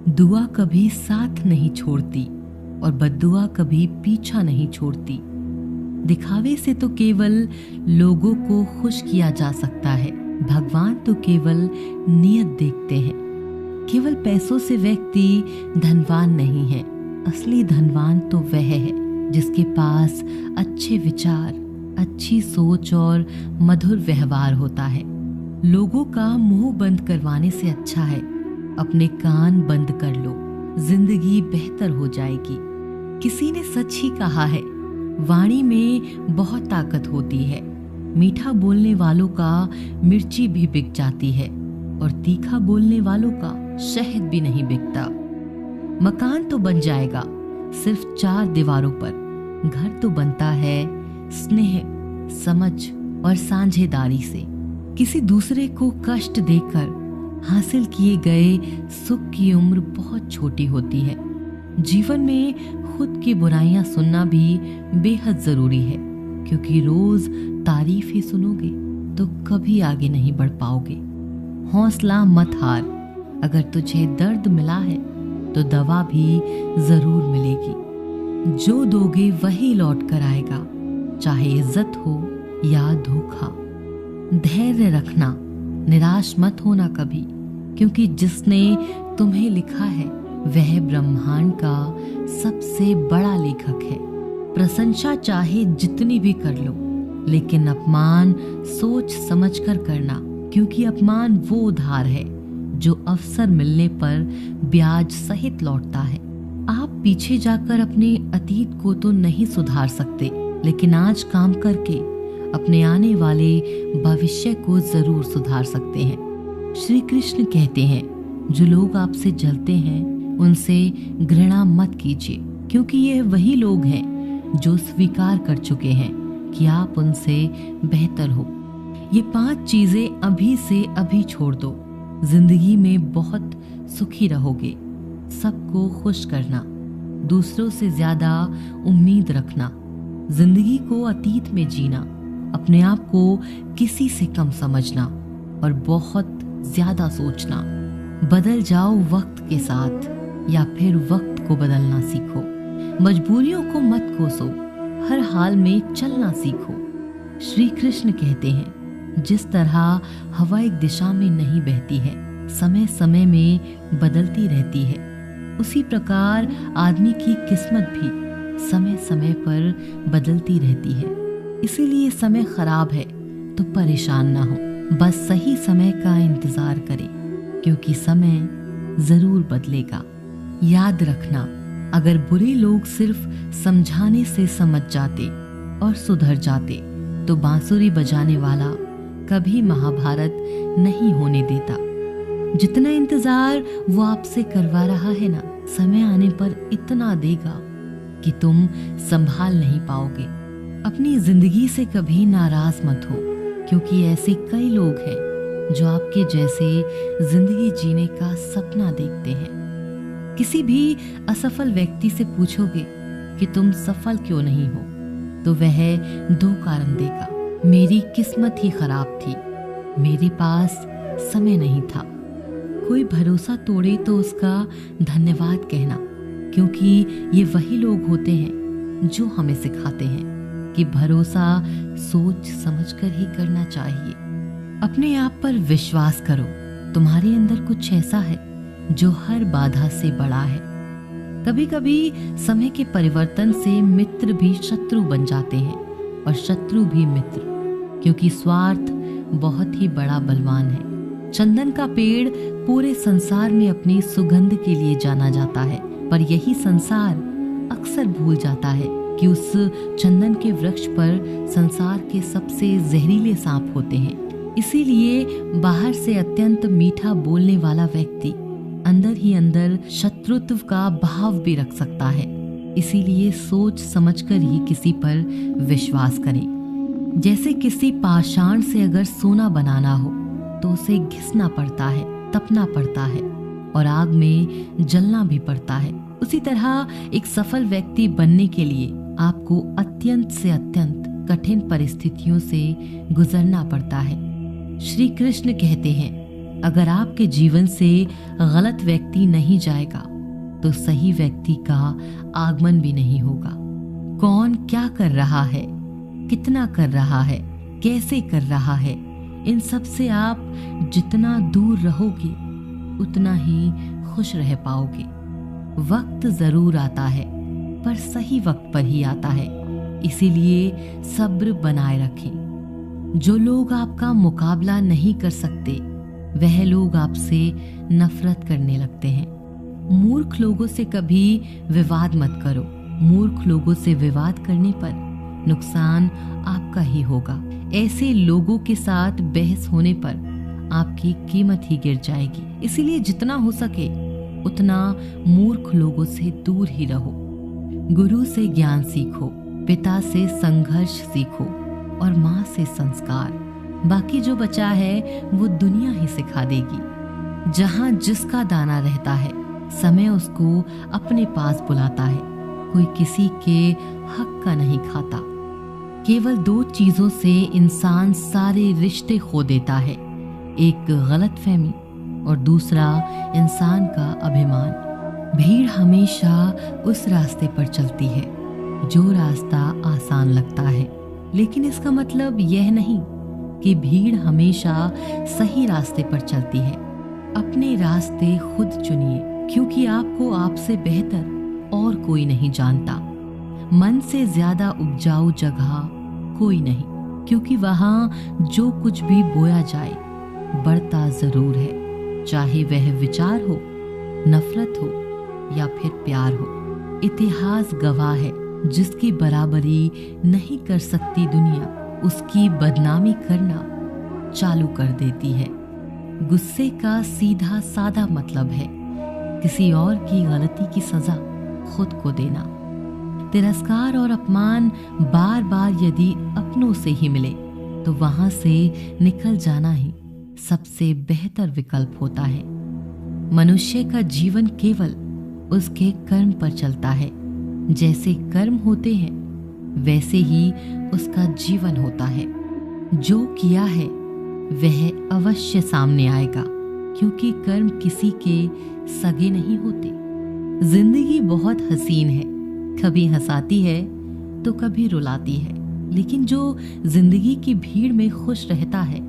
दुआ कभी साथ नहीं छोड़ती और बद्दुआ कभी पीछा नहीं छोड़ती। दिखावे से तो केवल लोगों को खुश किया जा सकता है, भगवान तो केवल नियत देखते हैं। केवल पैसों से व्यक्ति धनवान नहीं है, असली धनवान तो वह है जिसके पास अच्छे विचार, अच्छी सोच और मधुर व्यवहार होता है। लोगों का मुंह बंद करवाने से अच्छा है अपने कान बंद कर लो, जिंदगी बेहतर हो जाएगी। किसी ने सच ही कहा है, वाणी में बहुत ताकत होती है। मीठा बोलने वालों का मिर्ची भी बिक जाती है और तीखा बोलने वालों का शहद भी नहीं बिकता। मकान तो बन जाएगा सिर्फ 4 दीवारों पर, घर तो बनता है स्नेह, समझ और साझेदारी से। किसी दूसरे को कष्ट देकर हासिल किए गए सुख की उम्र बहुत छोटी होती है। जीवन में खुद की बुराइयां सुनना भी बेहद जरूरी है, क्योंकि रोज तारीफ ही सुनोगे तो कभी आगे नहीं बढ़ पाओगे। हौसला मत हार, अगर तुझे दर्द मिला है तो दवा भी जरूर मिलेगी। जो दोगे वही लौट कर आएगा, चाहे इज्जत हो या धोखा। धैर्य रखना, निराश मत होना कभी, क्योंकि जिसने तुम्हें लिखा है वह ब्रह्मांड का सबसे बड़ा लेखक है। प्रशंसा चाहे जितनी भी कर लो, लेकिन अपमान सोच समझ कर करना, क्योंकि अपमान वो उधार है जो अवसर मिलने पर ब्याज सहित लौटता है। आप पीछे जाकर अपने अतीत को तो नहीं सुधार सकते, लेकिन आज काम करके अपने आने वाले भविष्य को जरूर सुधार सकते हैं। श्री कृष्ण कहते हैं, जो लोग आपसे जलते हैं उनसे घृणा मत कीजिए, क्योंकि ये वही लोग हैं जो स्वीकार कर चुके हैं कि आप उनसे बेहतर हो। ये 5 चीजें अभी से अभी छोड़ दो, जिंदगी में बहुत सुखी रहोगे। सबको खुश करना, दूसरों से ज्यादा उम्मीद रखना, जिंदगी को अतीत में जीना, अपने आप को किसी से कम समझना और बहुत ज्यादा सोचना। बदल जाओ वक्त के साथ या फिर वक्त को बदलना सीखो। मजबूरियों को मत कोसो, हर हाल में चलना सीखो। श्री कृष्ण कहते हैं, जिस तरह हवा एक दिशा में नहीं बहती है, समय समय में बदलती रहती है, उसी प्रकार आदमी की किस्मत भी समय समय पर बदलती रहती है। इसीलिए समय खराब है तो परेशान ना हो, बस सही समय का इंतजार करें, क्योंकि समय जरूर बदलेगा। याद रखना, अगर बुरे लोग सिर्फ समझाने से समझ जाते और सुधर जाते तो बांसुरी बजाने वाला कभी महाभारत नहीं होने देता। जितना इंतजार वो आपसे करवा रहा है ना, समय आने पर इतना देगा कि तुम संभाल नहीं पाओगे। अपनी जिंदगी से कभी नाराज मत हो, क्योंकि ऐसे कई लोग हैं जो आपके जैसे जिंदगी जीने का सपना देखते हैं। किसी भी असफल व्यक्ति से पूछोगे कि तुम सफल क्यों नहीं हो, तो वह 2 कारण देगा। मेरी किस्मत ही खराब थी, मेरे पास समय नहीं था। कोई भरोसा तोड़े तो उसका धन्यवाद कहना, क्योंकि ये वही लोग होते हैं जो हमें सिखाते हैं कि भरोसा सोच समझकर ही करना चाहिए। अपने आप पर विश्वास करो, तुम्हारे अंदर कुछ ऐसा है जो हर बाधा से बड़ा है। कभी कभी समय के परिवर्तन से मित्र भी शत्रु बन जाते हैं और शत्रु भी मित्र, क्योंकि स्वार्थ बहुत ही बड़ा बलवान है। चंदन का पेड़ पूरे संसार में अपनी सुगंध के लिए जाना जाता है, पर यही संसार अक्सर भूल जाता है कि उस चंदन के वृक्ष पर संसार के सबसे जहरीले सांप होते हैं। इसीलिए बाहर से अत्यंत मीठा बोलने वाला व्यक्ति अंदर ही अंदर शत्रुत्व का भाव भी रख सकता है। इसीलिए सोच समझकर ही किसी पर विश्वास करें। जैसे किसी पाषाण से अगर सोना बनाना हो तो उसे घिसना पड़ता है, तपना पड़ता है और आग में जलना भी पड़ता है। उसी तरह एक सफल व्यक्ति बनने के लिए आपको अत्यंत से अत्यंत कठिन परिस्थितियों से गुजरना पड़ता है। श्री कृष्ण कहते हैं, अगर आपके जीवन से गलत व्यक्ति नहीं जाएगा तो सही व्यक्ति का आगमन भी नहीं होगा। कौन क्या कर रहा है, कितना कर रहा है, कैसे कर रहा है, इन सब से आप जितना दूर रहोगे उतना ही खुश रह पाओगे। वक्त जरूर आता है पर सही वक्त पर ही आता है, इसीलिए सब्र बनाए रखें। जो लोग आपका मुकाबला नहीं कर सकते वह लोग आपसे नफरत करने लगते हैं। मूर्ख लोगों से कभी विवाद मत करो। मूर्ख लोगों से विवाद करने पर नुकसान आपका ही होगा। ऐसे लोगों के साथ बहस होने पर आपकी कीमत ही गिर जाएगी। इसीलिए जितना हो सके उतना मूर्ख लोगों से दूर ही रहो। गुरु से ज्ञान सीखो, पिता से संघर्ष सीखो और माँ से संस्कार। बाकी जो बचा है वो दुनिया ही सिखा देगी। जहाँ जिसका दाना रहता है समय उसको अपने पास बुलाता है। कोई किसी के हक का नहीं खाता। केवल दो चीजों से इंसान सारे रिश्ते खो देता है, एक गलतफहमी और दूसरा इंसान का अभिमान। भीड़ हमेशा उस रास्ते पर चलती है जो रास्ता आसान लगता है, लेकिन इसका मतलब यह नहीं कि भीड़ हमेशा सही रास्ते पर चलती है। अपने रास्ते खुद चुनिए, क्योंकि आपको आपसे बेहतर और कोई नहीं जानता। मन से ज्यादा उपजाऊ जगह कोई नहीं, क्योंकि वहां जो कुछ भी बोया जाए बढ़ता जरूर है, चाहे वह विचार हो, नफरत हो या फिर प्यार हो। इतिहास गवाह है, जिसकी बराबरी नहीं कर सकती दुनिया उसकी बदनामी करना चालू कर देती है। गुस्से का सीधा साधा मतलब है किसी और की गलती की सजा खुद को देना। तिरस्कार और अपमान बार बार यदि अपनों से ही मिले तो वहां से निकल जाना ही सबसे बेहतर विकल्प होता है। मनुष्य का जीवन केवल उसके कर्म पर चलता है। जैसे कर्म होते हैं वैसे ही उसका जीवन होता है। जो किया है वह अवश्य सामने आएगा, क्योंकि कर्म किसी के सगे नहीं होते। जिंदगी बहुत हसीन है, कभी हंसाती है तो कभी रुलाती है, लेकिन जो जिंदगी की भीड़ में खुश रहता है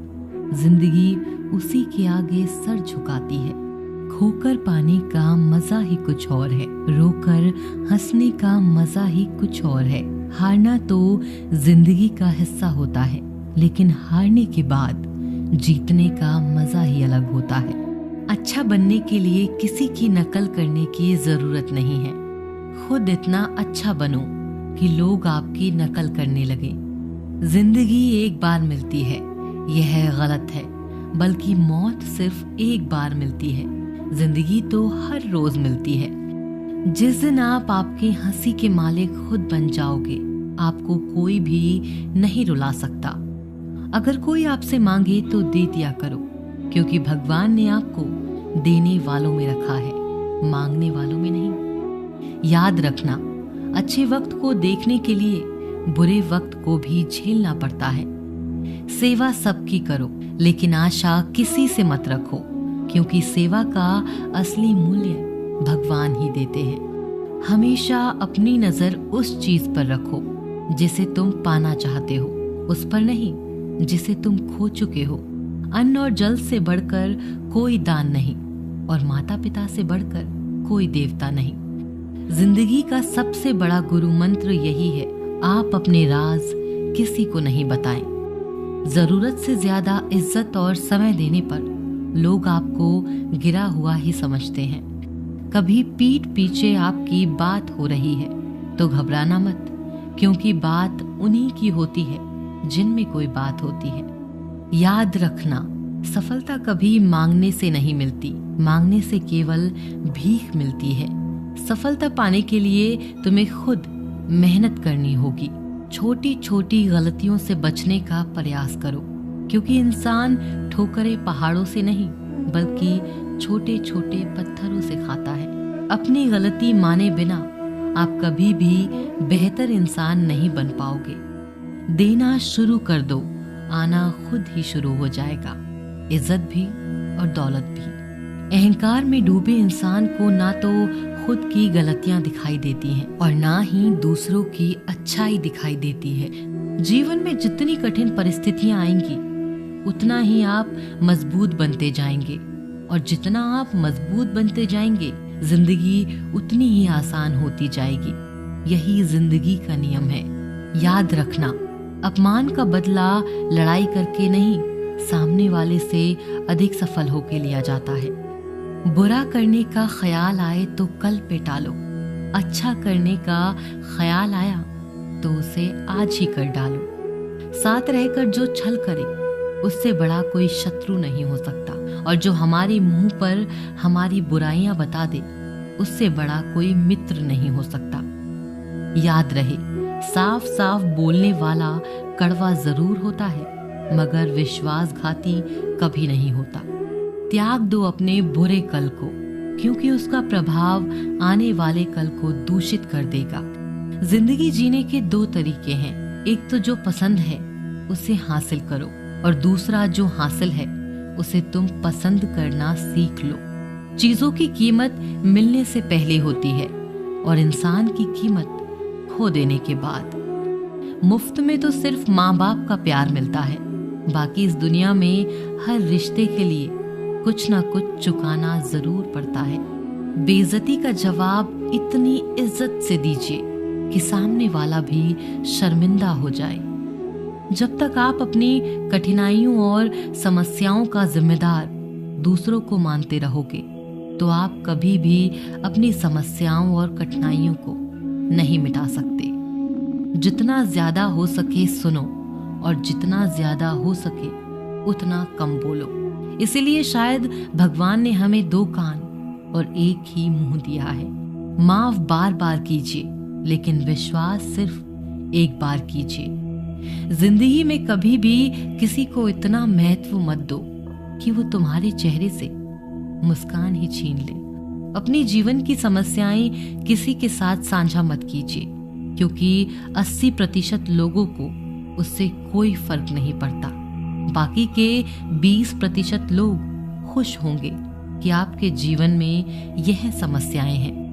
जिंदगी उसी के आगे सर झुकाती है। खोकर पाने का मजा ही कुछ और है, रोकर हंसने का मजा ही कुछ और है। हारना तो जिंदगी का हिस्सा होता है, लेकिन हारने के बाद जीतने का मजा ही अलग होता है। अच्छा बनने के लिए किसी की नकल करने की जरूरत नहीं है। खुद इतना अच्छा बनो कि लोग आपकी नकल करने लगे। जिंदगी एक बार मिलती है, यह गलत है, बल्कि मौत सिर्फ एक बार मिलती है। जिंदगी तो हर रोज मिलती है। जिस दिन आप आपके हंसी के मालिक खुद बन जाओगे, आपको कोई भी नहीं रुला सकता। अगर कोई आपसे मांगे तो दे दिया करो, क्योंकि भगवान ने आपको देने वालों में रखा है, मांगने वालों में नहीं। याद रखना, अच्छे वक्त को देखने के लिए बुरे वक्त को भी झेलना पड़ता है। सेवा सबकी करो, लेकिन आशा किसी से मत रखो, क्योंकि सेवा का असली मूल्य भगवान ही देते हैं। हमेशा अपनी नजर उस चीज पर रखो जिसे तुम पाना चाहते हो, उस पर नहीं जिसे तुम खो चुके हो। अन्न और जल से बढ़कर कोई दान नहीं, और माता पिता से बढ़कर कोई देवता नहीं। जिंदगी का सबसे बड़ा गुरु मंत्र यही है, आप अपने राज किसी को नहीं बताएं। जरूरत से ज्यादा इज्जत और समय देने पर लोग आपको गिरा हुआ ही समझते हैं। कभी पीठ पीछे आपकी बात हो रही है तो घबराना मत, क्योंकि बात उन्हीं की होती है जिनमें कोई बात होती है। याद रखना, सफलता कभी मांगने से नहीं मिलती, मांगने से केवल भीख मिलती है। सफलता पाने के लिए तुम्हें खुद मेहनत करनी होगी। छोटी छोटी गलतियों से बचने का प्रयास करो, क्योंकि इंसान ठोकरें पहाड़ों से नहीं बल्कि छोटे छोटे पत्थरों से खाता है। अपनी गलती माने बिना आप कभी भी बेहतर इंसान नहीं बन पाओगे। देना शुरू कर दो, आना खुद ही शुरू हो जाएगा। इज्जत भी और दौलत भी। अहंकार में डूबे इंसान को ना तो खुद की गलतियां दिखाई देती हैं और ना ही दूसरों की अच्छाई दिखाई देती है। जीवन में जितनी कठिन परिस्थितियां आएंगी उतना ही आप मजबूत बनते जाएंगे, और जितना आप मजबूत बनते जाएंगे जिंदगी उतनी ही आसान होती जाएगी। यही जिंदगी का नियम है। याद रखना, अपमान का बदला लड़ाई करके नहीं, सामने वाले से अधिक सफल होके लिया जाता है। बुरा करने का ख्याल आए तो कल पे टालो, अच्छा करने का ख्याल आया तो उसे आज ही कर डालो। साथ रहकर जो छल करे उससे बड़ा कोई शत्रु नहीं हो सकता, और जो हमारे मुंह पर हमारी बुराइयां बता दे उससे बड़ा कोई मित्र नहीं हो सकता। याद रहे, साफ साफ बोलने वाला कड़वा जरूर होता है मगर विश्वासघाती कभी नहीं होता। त्याग दो अपने बुरे कल को, क्योंकि उसका प्रभाव आने वाले कल को दूषित कर देगा। जिंदगी जीने के दो तरीके हैं, एक तो जो पसंद है उसे हासिल करो, और दूसरा जो हासिल है उसे तुम पसंद करना सीख लो। चीजों की कीमत मिलने से पहले होती है और इंसान की कीमत खो देने के बाद। मुफ्त में तो सिर्फ माँ बाप का प्यार मिलता है, बाकी इस दुनिया में हर रिश्ते के लिए कुछ ना कुछ चुकाना जरूर पड़ता है। बेइज्जती का जवाब इतनी इज्जत से दीजिए कि सामने वाला भी शर्मिंदा हो जाए। जब तक आप अपनी कठिनाइयों और समस्याओं का जिम्मेदार दूसरों को मानते रहोगे तो आप कभी भी अपनी समस्याओं और कठिनाइयों को नहीं मिटा सकते। जितना ज्यादा हो सके सुनो, और जितना ज्यादा हो सके उतना कम बोलो। इसीलिए शायद भगवान ने हमें दो कान और एक ही मुंह दिया है। माफ बार बार कीजिए, लेकिन विश्वास सिर्फ एक बार कीजिए। जिंदगी में कभी भी किसी को इतना महत्व मत दो कि वो तुम्हारे चेहरे से मुस्कान ही छीन ले। अपनी जीवन की समस्याएं किसी के साथ साझा मत कीजिए, क्योंकि 80% लोगों को उससे कोई फर्क नहीं पड़ता। बाकी के 20% लोग खुश होंगे कि आपके जीवन में यह समस्याएं हैं।